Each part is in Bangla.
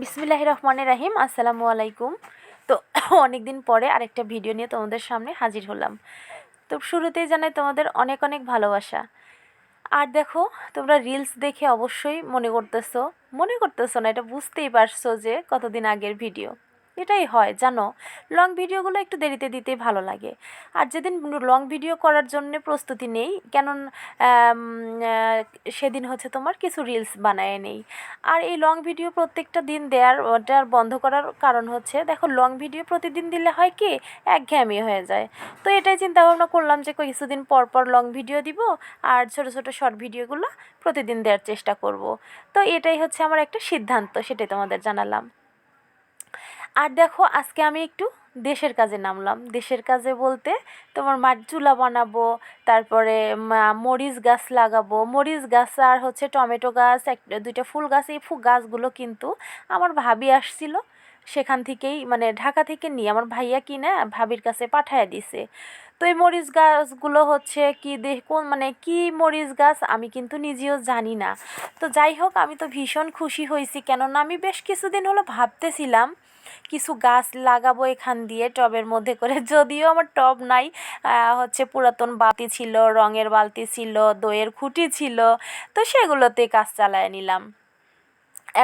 বিসমিল্লাহির রহমানির রাহিম। আসসালামু আলাইকুম। তো অনেক দিন পরে আরেকটা ভিডিও নিয়ে তোমাদের সামনে হাজির হলাম। তো শুরুতেই জানাই তোমাদের অনেক অনেক ভালোবাসা। আর দেখো, তোমরা রিলস দেখে অবশ্যই মনে করতেছো না, এটা বুঝতেই পারছো যে কতদিন আগের ভিডিও। এটাই হয় জানো, লং ভিডিওগুলো একটু দেরিতে দিতেই ভালো লাগে। আর যেদিন লং ভিডিও করার জন্য প্রস্তুতি নেই, কেন আম, আহ, সেদিন হচ্ছে তোমার কিছু রিলস বানায় নেই। আর এই লং ভিডিও প্রত্যেকটা দিন ওটার বন্ধ করার কারণ হচ্ছে, দেখো লং ভিডিও প্রতিদিন দিলে হয় কি, একঘেয়েমি হয়ে যায়। তো এটাই চিন্তা ভাবনা করলাম যে কিছুদিন পর পর লং ভিডিও দিব, আর ছোট ছোট শর্ট ভিডিওগুলো প্রতিদিন দেওয়ার চেষ্টা করব। তো এটাই হচ্ছে আমার একটা সিদ্ধান্ত, সেটাই তোমাদের জানালাম। আর দেখো, আজকে আমি একটু দেশের কাজে নামলাম। দেশের কাজে বলতে তোমার চুলা বানাবো, তারপরে মরিচ গাছ লাগাবো। মরিচ গাছ আর হচ্ছে টমেটো গাছ, দুইটা ফুল গাছ। এই গাছগুলো কিন্তু আমার ভাবি আসছিল, সেখান থেকেই মানে ঢাকা থেকে নিয়ে আমার ভাইয়া কিনে ভাবির কাছে পাঠায় দিছে। তো এই মরিচ গাছগুলো হচ্ছে কি কোন মানে কি মরিচ গাছ আমি কিন্তু নিজেও জানি না। তো যাই হোক, আমি তো ভীষণ খুশি হয়েছি, কেননা আমি বেশ কিছুদিন হলো ভাবতেছিলাম কিছু গাছ লাগাবো এখান দিয়ে টবের মধ্যে করে। যদিও আমার টব নাই, হচ্ছে পুরাতন বালতি ছিল, রঙের বালতি ছিল, দইয়ের খুঁটি ছিল, তো সেগুলোতে কাজ চালায় নিলাম।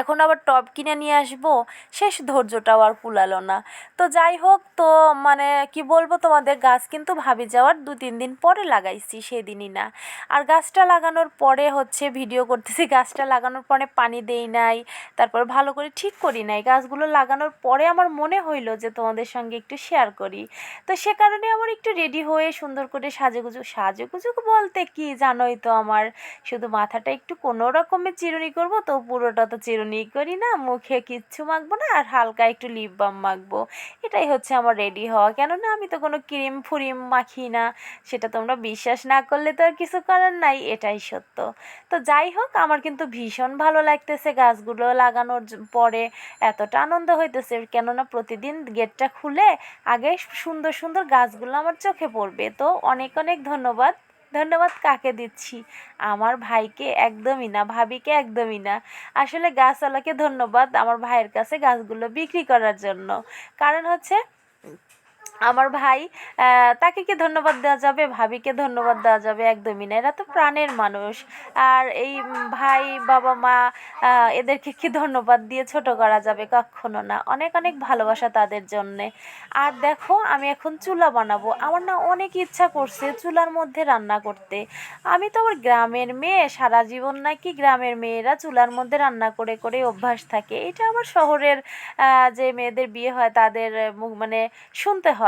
এখন আবার টব কিনে নিয়ে আসবো, শেষ ধৈর্যটাও আর কুলালো না। তো যাই হোক, তো মানে কি বলবো তোমাদের, গাছ কিন্তু ভাবি যাওয়ার 2-3 দিন পরে লাগাইছি, সেদিনই না। আর গাছটা লাগানোর পরে হচ্ছে ভিডিও করতেছি, গাছটা লাগানোর পরে পানি দেই নাই, তারপর ভালো করে ঠিক করি নাই। গাছগুলো লাগানোর পরে আমার মনে হইলো যে তোমাদের সঙ্গে একটু শেয়ার করি। তো সে কারণে আমার একটু রেডি হয়ে সুন্দর করে সাজুগুজু বলতে কি জানোই তো, আমার শুধু মাথাটা একটু কোনো রকমের চিরুনি করব, তো পুরোটা তো চিরুনি করি না, মুখে কিচ্ছু মাখবো না, আর হালকা একটু লিপ বাম মাখবো। এটাই হচ্ছে আমার রেডি হওয়া, কেননা আমি তো কোনো ক্রিম ফুরিম মাখি না। সেটা তোমরা বিশ্বাস না করলে তো আর কিছু করার নাই, এটাই সত্য। তো যাই হোক, আমার কিন্তু ভীষণ ভালো লাগতেছে গাছগুলো লাগানোর পরে। এতটা আনন্দ হইতেছে, কেননা প্রতিদিন গেটটা খুলে আগে সুন্দর সুন্দর গাছগুলো আমার চোখে পড়বে। তো অনেক অনেক ধন্যবাদ। ধন্যবাদ কাকে দিচ্ছি? আমার ভাইকে একদমই না, ভাবিকে একদমই না। আসলে গাছওয়ালাকে ধন্যবাদ আমার ভাইয়ের কাছে গাছগুলো বিক্রি করার জন্য। কারণ হচ্ছে আমার ভাই, তাকে কি ধন্যবাদ দেওয়া যাবে? ভাবিকে ধন্যবাদ দেওয়া যাবে? একদমই না, এরা তো প্রাণের মানুষ। আর এই ভাই, বাবা, মা, এদেরকে কি ধন্যবাদ দিয়ে ছোট করা যাবে? কখনো না। অনেক অনেক ভালোবাসা তাদের জন্যে। আর দেখো, আমি এখন চুলা বানাবো। আমার না অনেক ইচ্ছা করছে চুলার মধ্যে রান্না করতে। আমি তো আবার গ্রামের মেয়ে, সারা জীবন নাকি গ্রামের মেয়েরা চুলার মধ্যে রান্না করে করে অভ্যাস থাকে। এটা আমার শহরের যে মেয়েদের বিয়ে হয় তাদের মুখ মানে শুনতে হয়।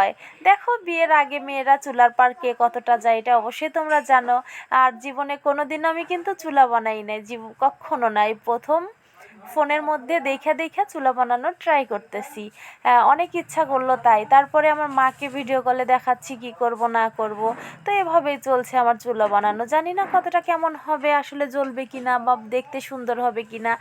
দেখো, বিয়ের আগে মেয়েরা চুলার পার কে কতটা যায় এটা অবশ্যই তোমরা জানো। আর জীবনে কোনো দিন আমি কিন্তু চুলা বানাই নাই, কখনো নাই। প্রথম ফোনের মধ্যে দেখে দেখে চুলা বানানোর ট্রাই করতেছি। অনেক ইচ্ছা করলো তাই। তারপরে আমার মাকে ভিডিও কলে দেখাচ্ছি কি করব না করব। তো এভাবেই চলছে আমার চুলা বানানো। জানি না কতটা কেমন হবে, আসলে জ্বলবে কি না বা দেখতে সুন্দর হবে কি না,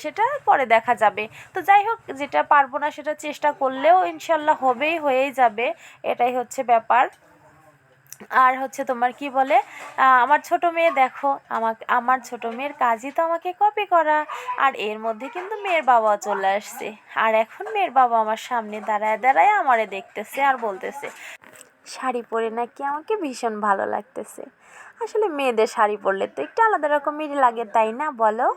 সেটা পরে দেখা যাবে। তো যাই হোক, যেটা পারবো না সেটা চেষ্টা করলেও ইনশাল্লাহ হয়েই যাবে। এটাই হচ্ছে ব্যাপার। আর হচ্ছে তোমার কি বলে, আমার ছোট মেয়ে দেখো, আমার ছোট মেয়ের কাজই তো আমাকে কপি করা। আর এর মধ্যে কিন্তু মেয়ের বাবাও চলে আসছে। আর এখন মেয়ের বাবা আমার সামনে দাঁড়ায় দাঁড়ায় আমারে দেখতেছে আর বলতেছে শাড়ি পরে নাকি আমাকে ভীষণ ভালো লাগতেছে। আসলে মেয়েদের শাড়ি পরলে তো একটু আলাদা রকমেরই লাগে, তাই না বলো?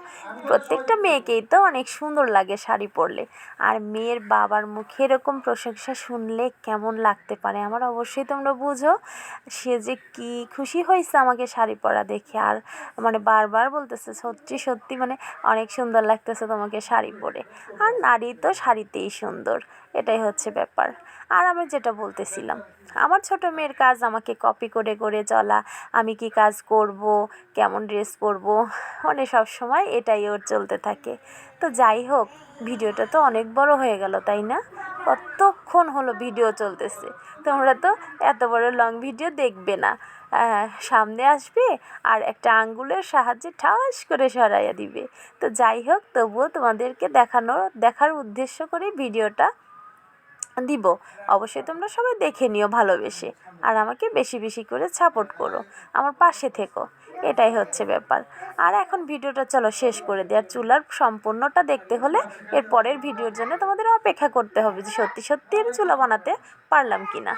প্রত্যেকটা মেয়েকেই তো অনেক সুন্দর লাগে শাড়ি পরলে। আর মেয়ের বাবার মুখে এরকম প্রশংসা শুনলে কেমন লাগতে পারে আমার অবশ্যই তোমরা বুঝো। সে যে কি খুশি হয়েছে আমাকে শাড়ি পরা দেখে, আর মানে বারবার বলতেছে সত্যি সত্যি মানে অনেক সুন্দর লাগতেছে তোমাকে শাড়ি পরে। আর নারী তো শাড়িতেই সুন্দর, এটাই হচ্ছে ব্যাপার। আর আমি যেটা বলতেছিলাম, আমার ছোট মেয়ের কাজ আমাকে কপি করে করে চলা। আমি কি কাজ করব, কেমন ড্রেস পরবো, মানে সব সময় এটাই ওর চলতে থাকে। তো যাই হোক, ভিডিওটা তো অনেক বড় হয়ে গেল, তাই না? কতক্ষণ হলো ভিডিও চলতেছে, তোমরা তো এত বড় লং ভিডিও দেখবে না। সামনে আসবে আর একটা আঙ্গুলের সাহায্যে ঠাস করে সরাইয়া দিবে। তো যাই হোক, তবুও তোমাদেরকে দেখার উদ্দেশ্য করে ভিডিওটা দিব। অবশ্যই তোমরা সবাই দেখে নিও ভালোবেসে, আর আমাকে বেশি বেশি করে সাপোর্ট করো, আমার পাশে থেকো। এটাই হচ্ছে ব্যাপার। আর এখন ভিডিওটা চলো শেষ করে দিই। আর চুলার সম্পূর্ণটা দেখতে হলে এর পরের ভিডিওর জন্য তোমাদের অপেক্ষা করতে হবে যে সত্যি সত্যি আমি চুলা বানাতে পারলাম কি না।